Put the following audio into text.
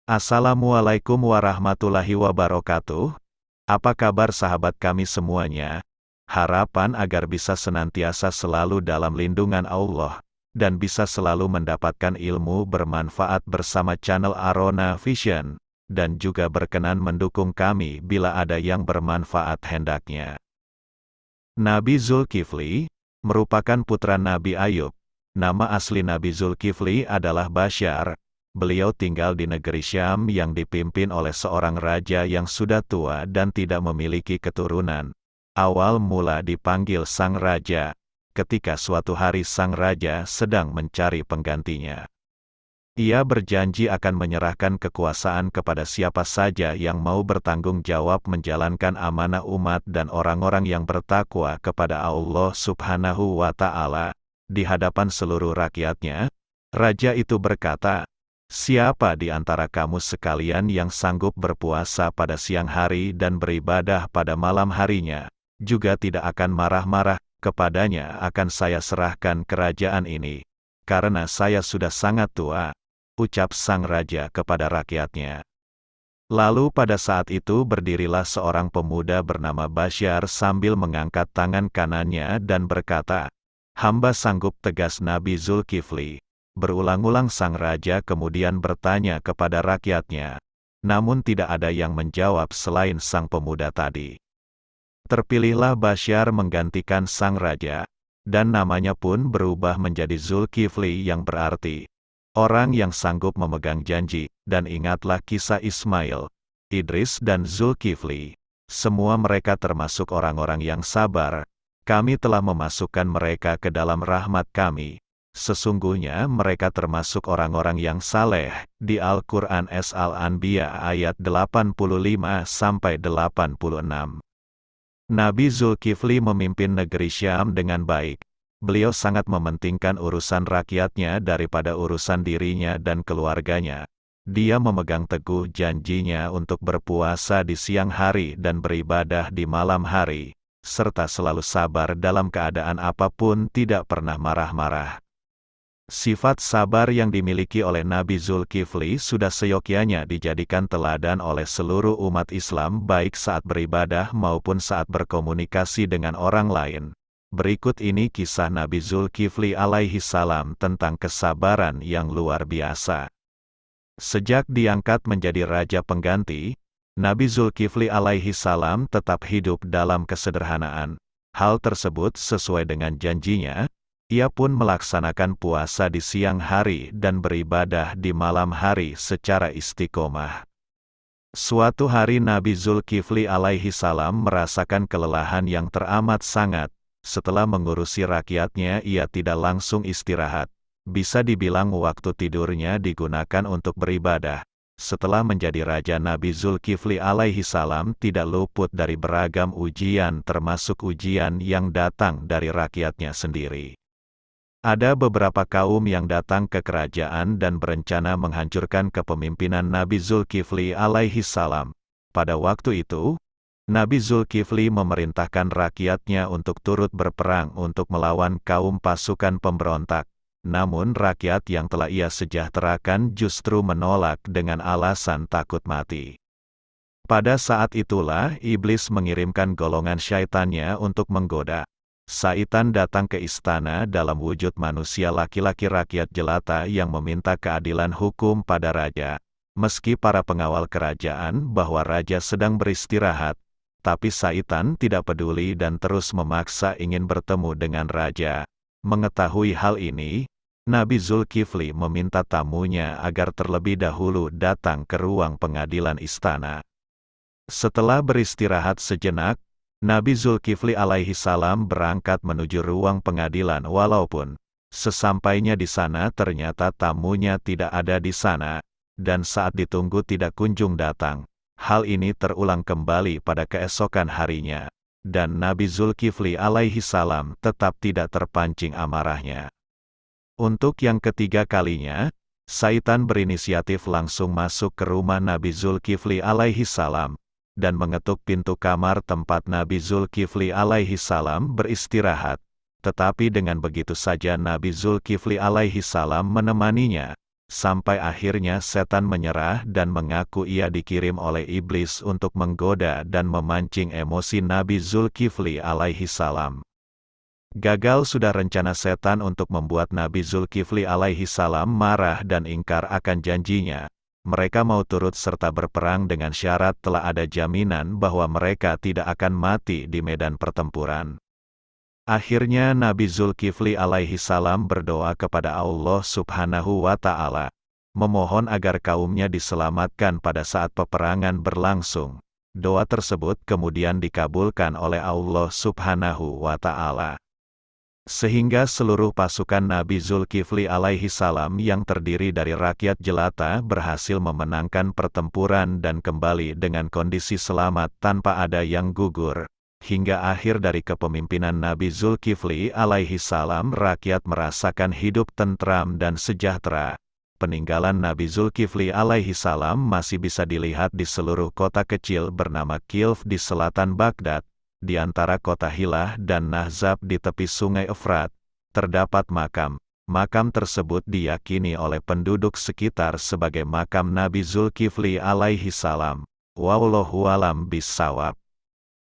Assalamualaikum warahmatullahi wabarakatuh. Apa kabar sahabat kami semuanya? Harapan agar bisa senantiasa selalu dalam lindungan Allah, dan bisa selalu mendapatkan ilmu bermanfaat bersama channel Arona Vision, dan juga berkenan mendukung kami bila ada yang bermanfaat hendaknya. Nabi Zulkifli merupakan putra Nabi Ayub. Nama asli Nabi Zulkifli adalah Basyar. Beliau tinggal di negeri Syam yang dipimpin oleh seorang raja yang sudah tua dan tidak memiliki keturunan. Awal mula dipanggil Sang Raja, ketika suatu hari Sang Raja sedang mencari penggantinya. Ia berjanji akan menyerahkan kekuasaan kepada siapa saja yang mau bertanggung jawab menjalankan amanah umat dan orang-orang yang bertakwa kepada Allah Subhanahu wa Ta'ala. Di hadapan seluruh rakyatnya, raja itu berkata, "Siapa di antara kamu sekalian yang sanggup berpuasa pada siang hari dan beribadah pada malam harinya, juga tidak akan marah-marah, kepadanya akan saya serahkan kerajaan ini, karena saya sudah sangat tua," ucap sang raja kepada rakyatnya. Lalu pada saat itu berdirilah seorang pemuda bernama Basyar sambil mengangkat tangan kanannya dan berkata, "Hamba sanggup," tegas Nabi Zulkifli. Berulang-ulang sang raja kemudian bertanya kepada rakyatnya, namun tidak ada yang menjawab selain sang pemuda tadi. Terpilihlah Basyar menggantikan sang raja, dan namanya pun berubah menjadi Zulkifli yang berarti orang yang sanggup memegang janji. Dan ingatlah kisah Ismail, Idris dan Zulkifli. Semua mereka termasuk orang-orang yang sabar. Kami telah memasukkan mereka ke dalam rahmat kami. Sesungguhnya mereka termasuk orang-orang yang saleh. Di Al-Quran Al-Anbiya ayat 85-86. Nabi Zulkifli memimpin negeri Syam dengan baik. Beliau sangat mementingkan urusan rakyatnya daripada urusan dirinya dan keluarganya. Dia memegang teguh janjinya untuk berpuasa di siang hari dan beribadah di malam hari, serta selalu sabar dalam keadaan apapun, tidak pernah marah-marah. Sifat sabar yang dimiliki oleh Nabi Zulkifli sudah seyogyanya dijadikan teladan oleh seluruh umat Islam baik saat beribadah maupun saat berkomunikasi dengan orang lain. Berikut ini kisah Nabi Zulkifli alaihi salam tentang kesabaran yang luar biasa. Sejak diangkat menjadi raja pengganti, Nabi Zulkifli alaihi salam tetap hidup dalam kesederhanaan. Hal tersebut sesuai dengan janjinya. Ia pun melaksanakan puasa di siang hari dan beribadah di malam hari secara istiqomah. Suatu hari Nabi Zulkifli alaihi salam merasakan kelelahan yang teramat sangat. Setelah mengurusi rakyatnya, ia tidak langsung istirahat. Bisa dibilang waktu tidurnya digunakan untuk beribadah. Setelah menjadi raja, Nabi Zulkifli alaihi salam tidak luput dari beragam ujian, termasuk ujian yang datang dari rakyatnya sendiri. Ada beberapa kaum yang datang ke kerajaan dan berencana menghancurkan kepemimpinan Nabi Zulkifli alaihi salam. Pada waktu itu, Nabi Zulkifli memerintahkan rakyatnya untuk turut berperang untuk melawan kaum pasukan pemberontak. Namun rakyat yang telah ia sejahterakan justru menolak dengan alasan takut mati. Pada saat itulah iblis mengirimkan golongan syaitannya untuk menggoda. Syaitan datang ke istana dalam wujud manusia laki-laki rakyat jelata yang meminta keadilan hukum pada raja. Meski para pengawal kerajaan bahwa raja sedang beristirahat, tapi syaitan tidak peduli dan terus memaksa ingin bertemu dengan raja. Mengetahui hal ini, Nabi Zulkifli meminta tamunya agar terlebih dahulu datang ke ruang pengadilan istana. Setelah beristirahat sejenak, Nabi Zulkifli alaihi salam berangkat menuju ruang pengadilan. Walaupun sesampainya di sana ternyata tamunya tidak ada di sana, dan saat ditunggu tidak kunjung datang. Hal ini terulang kembali pada keesokan harinya, dan Nabi Zulkifli alaihi salam tetap tidak terpancing amarahnya. Untuk yang ketiga kalinya, syaitan berinisiatif langsung masuk ke rumah Nabi Zulkifli alaihi salam, dan mengetuk pintu kamar tempat Nabi Zulkifli alaihi salam beristirahat. Tetapi dengan begitu saja Nabi Zulkifli alaihi salam menemaninya, sampai akhirnya setan menyerah dan mengaku ia dikirim oleh iblis untuk menggoda dan memancing emosi Nabi Zulkifli alaihi salam. Gagal sudah rencana setan untuk membuat Nabi Zulkifli alaihi salam marah dan ingkar akan janjinya. Mereka mau turut serta berperang dengan syarat telah ada jaminan bahwa mereka tidak akan mati di medan pertempuran. Akhirnya Nabi Zulkifli alaihi salam berdoa kepada Allah subhanahu wa ta'ala, memohon agar kaumnya diselamatkan pada saat peperangan berlangsung. Doa tersebut kemudian dikabulkan oleh Allah subhanahu wa ta'ala. Sehingga seluruh pasukan Nabi Zulkifli alaihi salam yang terdiri dari rakyat jelata berhasil memenangkan pertempuran dan kembali dengan kondisi selamat tanpa ada yang gugur. Hingga akhir dari kepemimpinan Nabi Zulkifli alaihi salam rakyat merasakan hidup tentram dan sejahtera. Peninggalan Nabi Zulkifli alaihi salam masih bisa dilihat di seluruh kota kecil bernama Kilf di selatan Baghdad. Di antara kota Hilah dan Nahzab di tepi sungai Efrat, terdapat makam. Makam tersebut diyakini oleh penduduk sekitar sebagai makam Nabi Zulkifli alaihi salam. Wallahu a'lam bishawab.